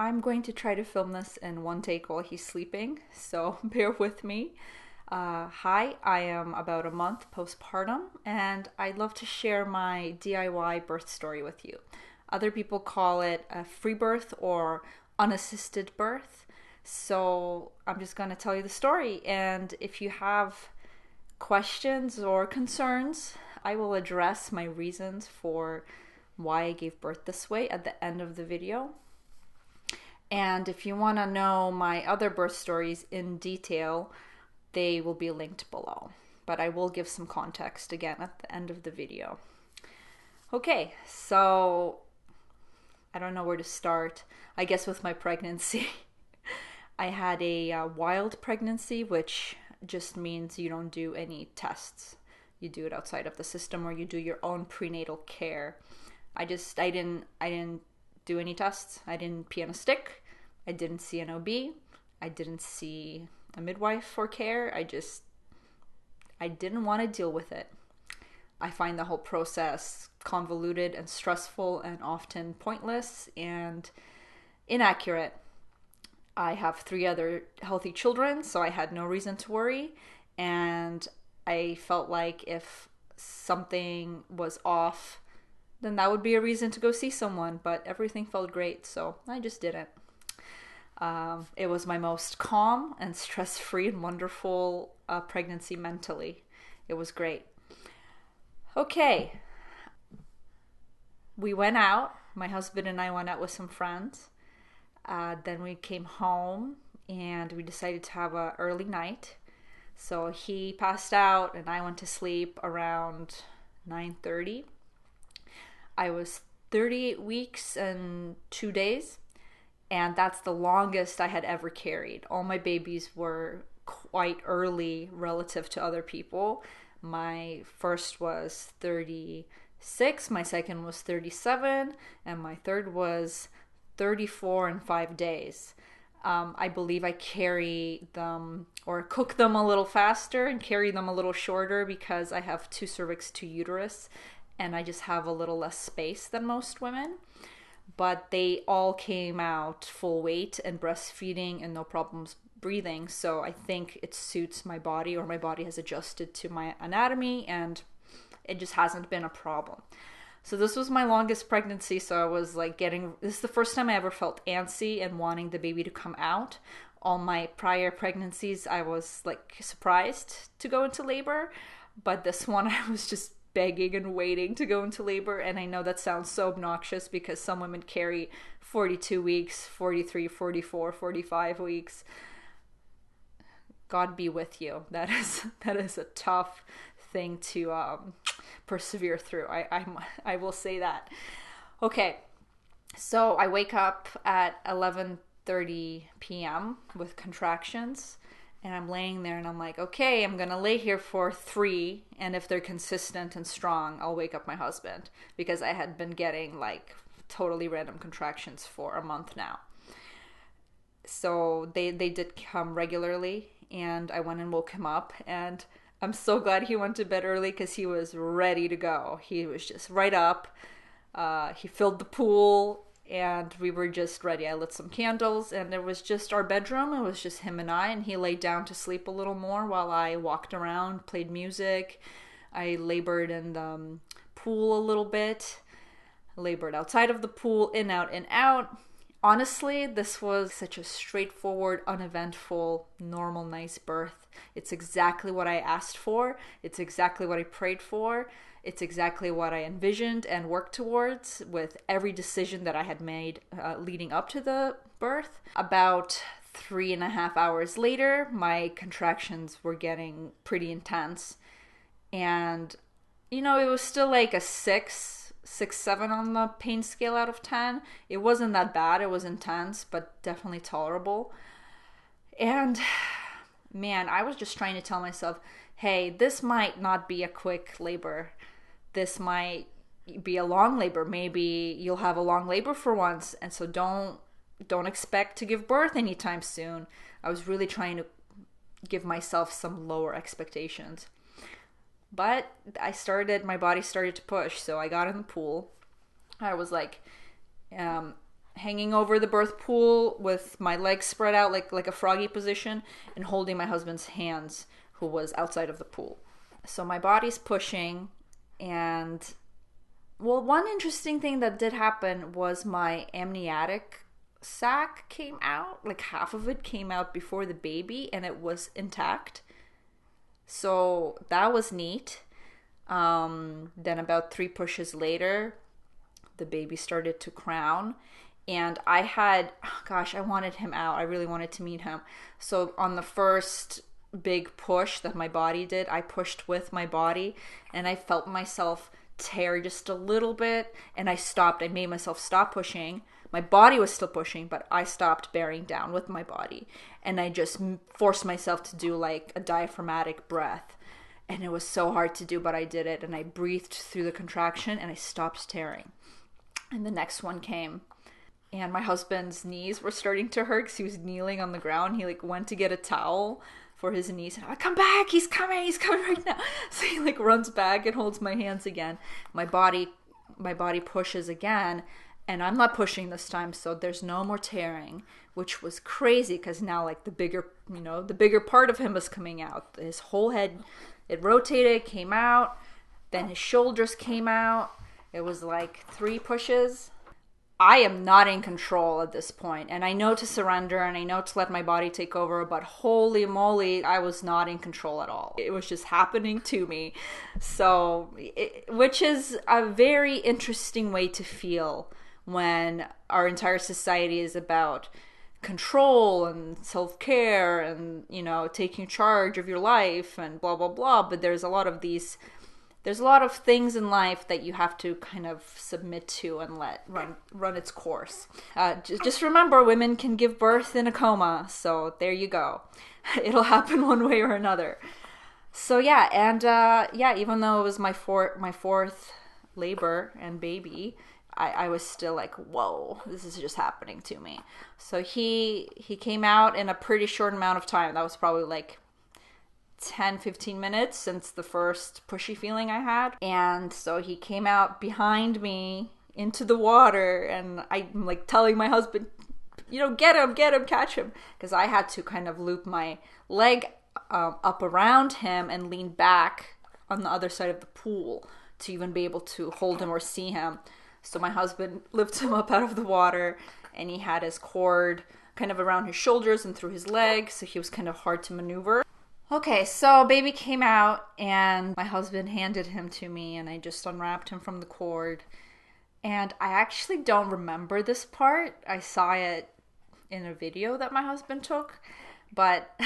I'm going to try to film this in one take while he's sleeping, so bear with me. Hi, I am about a month postpartum, and I'd love to share my DIY birth story with you. Other people call it a free birth or unassisted birth, so I'm just going to tell you the story. And if you have questions or concerns, I will address my reasons for why I gave birth this way at the end of the video. And if you want to know my other birth stories in detail, they will be linked below. But I will give some context again at the end of the video. Okay, so I don't know where to start. I guess with my pregnancy. I had a wild pregnancy, which just means you don't do any tests. You do it outside of the system, or you do your own prenatal care. I didn't do any tests. I didn't pee on a stick. I didn't see an OB. I didn't see a midwife for care. I didn't want to deal with it. I find the whole process convoluted and stressful and often pointless and inaccurate. I have 3 other healthy children, so I had no reason to worry. And I felt like if something was off, then that would be a reason to go see someone. But everything felt great, so I just didn't. It was my most calm and stress-free and wonderful pregnancy mentally. It was great. Okay. We went out. My husband and I went out with some friends. Then we came home and we decided to have an early night. So he passed out and I went to sleep around 9:30. I was 38 weeks and 2 days, and that's the longest I had ever carried. All my babies were quite early relative to other people. My first was 36, my second was 37, and my third was 34 and 5 days. I believe I carry them or cook them a little faster and carry them a little shorter because I have 2 cervix, 2 uterus, and I just have a little less space than most women. But they all came out full weight and breastfeeding and no problems breathing. So I think it suits my body, or my body has adjusted to my anatomy, and it just hasn't been a problem. So this was my longest pregnancy. So I was like this is the first time I ever felt antsy and wanting the baby to come out. All my prior pregnancies, I was like surprised to go into labor. But this one, I was just begging and waiting to go into labor. And I know that sounds so obnoxious because some women carry 42 weeks, 43, 44, 45 weeks. God be with you. That is a tough thing to persevere through. I will say that. Okay, so I wake up at 11:30 p.m. with contractions, and I'm laying there and I'm like, okay, I'm gonna lay here for 3, and if they're consistent and strong, I'll wake up my husband, because I had been getting like totally random contractions for a month now. So they did come regularly, and I went and woke him up, and I'm so glad he went to bed early because he was ready to go. He was just right up. He filled the pool and we were just ready. I lit some candles and it was just our bedroom. It was just him and I, and he laid down to sleep a little more while I walked around, played music. I labored in the pool a little bit, labored outside of the pool, in, out, in, out. Honestly, this was such a straightforward, uneventful, normal, nice birth. It's exactly what I asked for. It's exactly what I prayed for. It's exactly what I envisioned and worked towards with every decision that I had made leading up to the birth. About 3.5 hours later, my contractions were getting pretty intense. And, it was still like a 6, 7 on the pain scale out of 10. It wasn't that bad. It was intense, but definitely tolerable. And man, I was just trying to tell myself, hey, this might not be a quick labor. This might be a long labor. Maybe you'll have a long labor for once. And so don't expect to give birth anytime soon. I was really trying to give myself some lower expectations. But my body started to push. So I got in the pool. I was like, hanging over the birth pool with my legs spread out like a froggy position and holding my husband's hands, who was outside of the pool. So my body's pushing, and well, one interesting thing that did happen was my amniotic sac came out. Like half of it came out before the baby, and it was intact. So that was neat. Then about 3 pushes later, the baby started to crown. And I had, I wanted him out. I really wanted to meet him. So on the first big push that my body did, I pushed with my body, and I felt myself tear just a little bit, and I stopped. I made myself stop pushing. My body was still pushing, but I stopped bearing down with my body, and I just forced myself to do like a diaphragmatic breath. And it was so hard to do, but I did it, and I breathed through the contraction, and I stopped tearing. And the next one came, and my husband's knees were starting to hurt because he was kneeling on the ground. He like went to get a towel for his knees, and I'm like, come back, he's coming right now. So he like runs back and holds my hands again. My body pushes again, and I'm not pushing this time, so there's no more tearing, which was crazy because now like the bigger part of him was coming out. His whole head, it rotated, came out, then his shoulders came out. It was like 3 pushes. I am not in control at this point, and I know to surrender, and I know to let my body take over, but holy moly, I was not in control at all. It was just happening to me. So, which is a very interesting way to feel when our entire society is about control and self-care and, taking charge of your life and blah, blah, blah. But there's a lot of things in life that you have to kind of submit to and let run its course. Just remember, women can give birth in a coma, so there you go. It'll happen one way or another. So yeah, and even though it was my fourth labor and baby, I was still like, whoa, this is just happening to me. So he came out in a pretty short amount of time. That was probably like 10-15 minutes since the first pushy feeling I had. And so he came out behind me into the water, and I'm like telling my husband, get him, catch him, because I had to kind of loop my leg up around him and lean back on the other side of the pool to even be able to hold him or see him. So my husband lifted him up out of the water, and he had his cord kind of around his shoulders and through his legs, so he was kind of hard to maneuver. Okay, so baby came out, and my husband handed him to me, and I just unwrapped him from the cord. And I actually don't remember this part. I saw it in a video that my husband took, but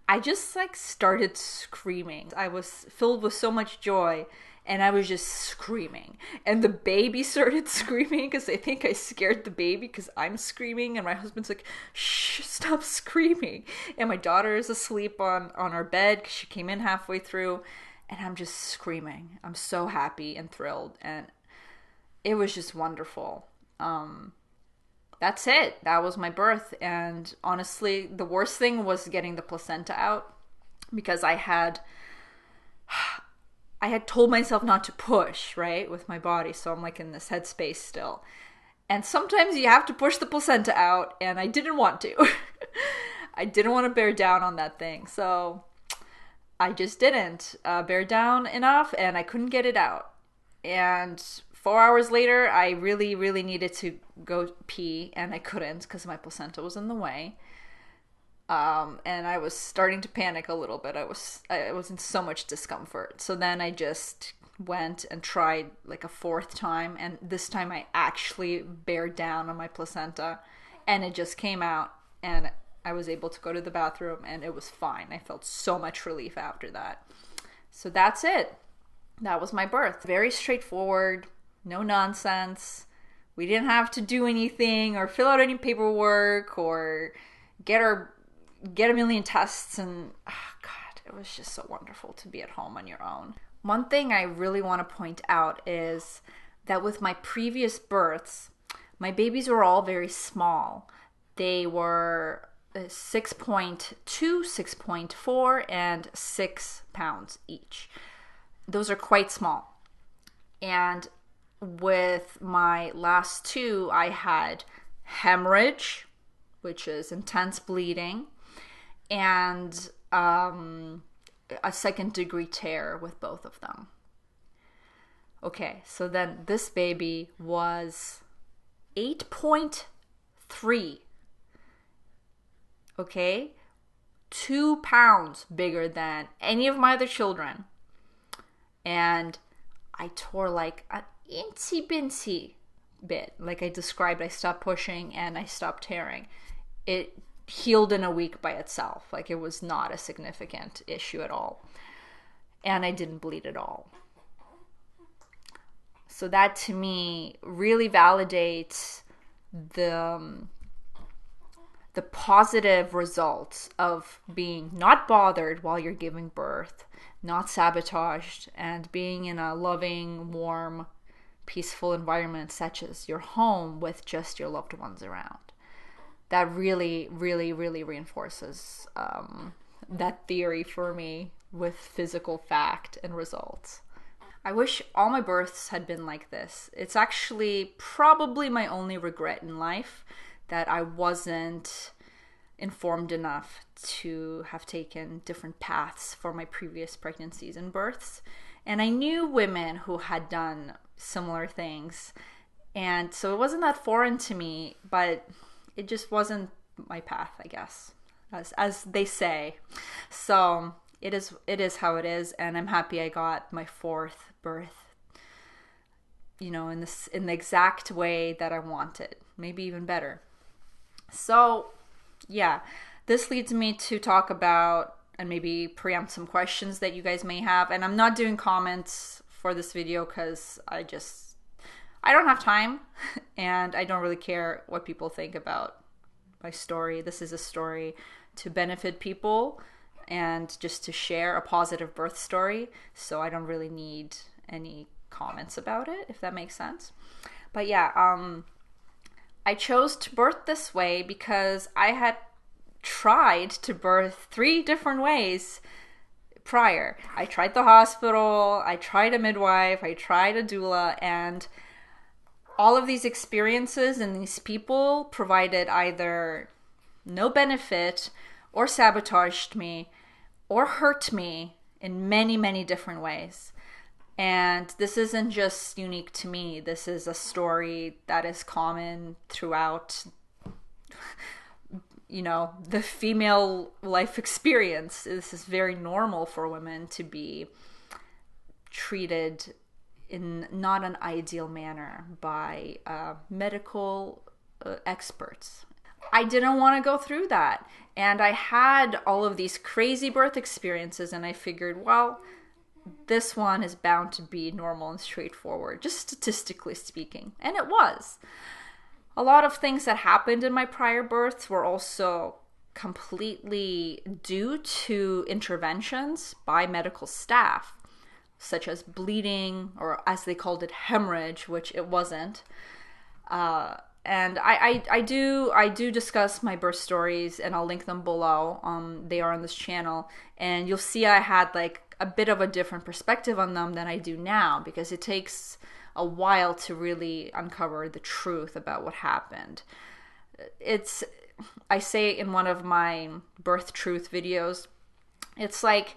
I just like started screaming. I was filled with so much joy, and I was just screaming. And the baby started screaming because I think I scared the baby because I'm screaming. And my husband's like, shh, stop screaming. And my daughter is asleep on our bed because she came in halfway through. And I'm just screaming. I'm so happy and thrilled. And it was just wonderful. That's it. That was my birth. And honestly, the worst thing was getting the placenta out, because I had told myself not to push, right, with my body. So I'm like in this headspace still. And sometimes you have to push the placenta out, and I didn't want to. I didn't want to bear down on that thing. So I just didn't bear down enough, and I couldn't get it out. And 4 hours later, I really, really needed to go pee, and I couldn't because my placenta was in the way. And I was starting to panic a little bit. I was in so much discomfort. So then I just went and tried like a 4th time, and this time I actually bared down on my placenta, and it just came out, and I was able to go to the bathroom, and it was fine. I felt so much relief after that. So that's it. That was my birth. Very straightforward, no nonsense. We didn't have to do anything or fill out any paperwork or get a million tests, and God, it was just so wonderful to be at home on your own. One thing I really want to point out is that with my previous births, my babies were all very small. They were 6.2, 6.4, and 6 pounds each. Those are quite small. And with my last two, I had hemorrhage, which is intense bleeding, and a second degree tear with both of them. Okay, so then this baby was 8.3. Okay, 2 pounds bigger than any of my other children. And I tore like an incy bincy bit. Like I described, I stopped pushing and I stopped tearing. It healed in a week by itself. Like it was not a significant issue at all. And I didn't bleed at all. So that to me really validates the positive results of being not bothered while you're giving birth, not sabotaged, and being in a loving, warm, peaceful environment such as your home with just your loved ones around. That really, really, really reinforces that theory for me with physical fact and results. I wish all my births had been like this. It's actually probably my only regret in life, that I wasn't informed enough to have taken different paths for my previous pregnancies and births. And I knew women who had done similar things. And so it wasn't that foreign to me, but it just wasn't my path, I guess, as they say. So it is how it is, and I'm happy I got my fourth birth, in the exact way that I wanted, maybe even better. So yeah, this leads me to talk about and maybe preempt some questions that you guys may have. And I'm not doing comments for this video because I don't have time and I don't really care what people think about my story. This is a story to benefit people and just to share a positive birth story. So I don't really need any comments about it, if that makes sense. But yeah, I chose to birth this way because I had tried to birth 3 different ways prior. I tried the hospital, I tried a midwife, I tried a doula, and all of these experiences and these people provided either no benefit or sabotaged me or hurt me in many, many different ways. And this isn't just unique to me. This is a story that is common throughout, the female life experience. This is very normal for women to be treated in not an ideal manner by medical experts. I didn't want to go through that. And I had all of these crazy birth experiences, and I figured, well, this one is bound to be normal and straightforward, just statistically speaking. And it was. A lot of things that happened in my prior births were also completely due to interventions by medical staff, such as bleeding, or as they called it, hemorrhage, which it wasn't. And I do discuss my birth stories, and I'll link them below. They are on this channel, and you'll see I had like a bit of a different perspective on them than I do now, because it takes a while to really uncover the truth about what happened. I say in one of my birth truth videos, it's like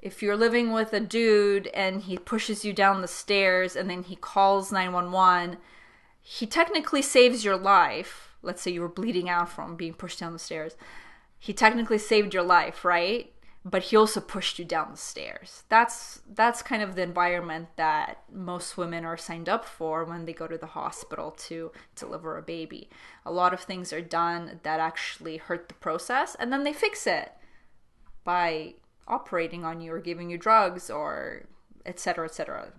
if you're living with a dude and he pushes you down the stairs and then he calls 911, he technically saves your life. Let's say you were bleeding out from being pushed down the stairs. He technically saved your life, right? But he also pushed you down the stairs. That's kind of the environment that most women are signed up for when they go to the hospital to deliver a baby. A lot of things are done that actually hurt the process, and then they fix it by operating on you or giving you drugs or et cetera, et cetera.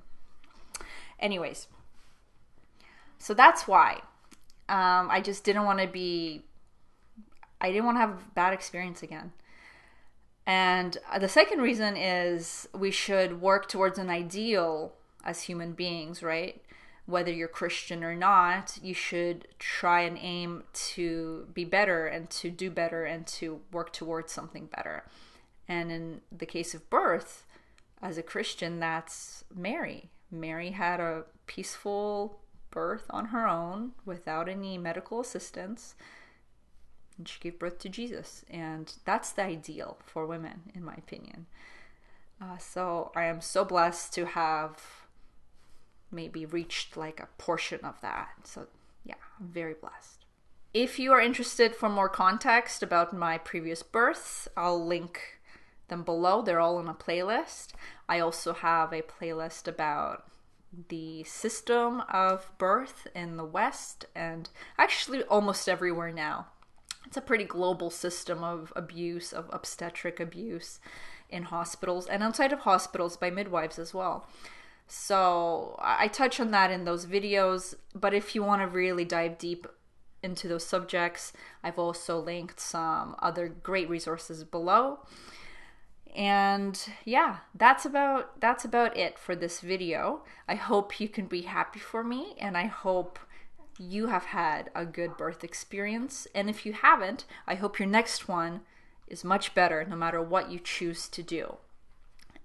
Anyways, so that's why I just didn't want to have a bad experience again. And the second reason is we should work towards an ideal as human beings, right? Whether you're Christian or not, you should try and aim to be better and to do better and to work towards something better. And in the case of birth, as a Christian, that's Mary Mary had a peaceful birth on her own without any medical assistance. And she gave birth to Jesus. And that's the ideal for women, in my opinion. So I am so blessed to have maybe reached like a portion of that. So yeah, I'm very blessed. If you are interested for more context about my previous births, I'll link them below. They're all in a playlist. I also have a playlist about the system of birth in the West and actually almost everywhere now. It's a pretty global system of abuse, of obstetric abuse in hospitals and outside of hospitals by midwives as well. So I touch on that in those videos, but if you want to really dive deep into those subjects, I've also linked some other great resources below. And yeah, that's about it for this video. I hope you can be happy for me, and I hope you have had a good birth experience. And if you haven't, I hope your next one is much better no matter what you choose to do.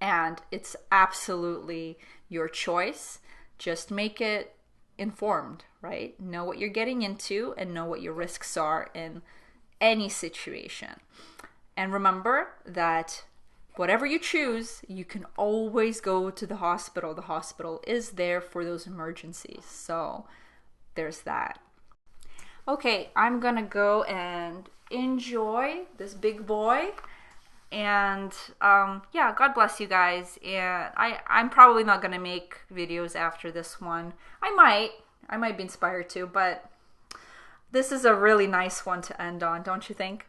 And it's absolutely your choice. Just make it informed, right? Know what you're getting into and know what your risks are in any situation. And remember that whatever you choose, you can always go to the hospital. The hospital is there for those emergencies. So there's that. Okay, I'm gonna go and enjoy this big boy. And yeah, God bless you guys. And I'm probably not gonna make videos after this one. I might be inspired to, but this is a really nice one to end on, don't you think?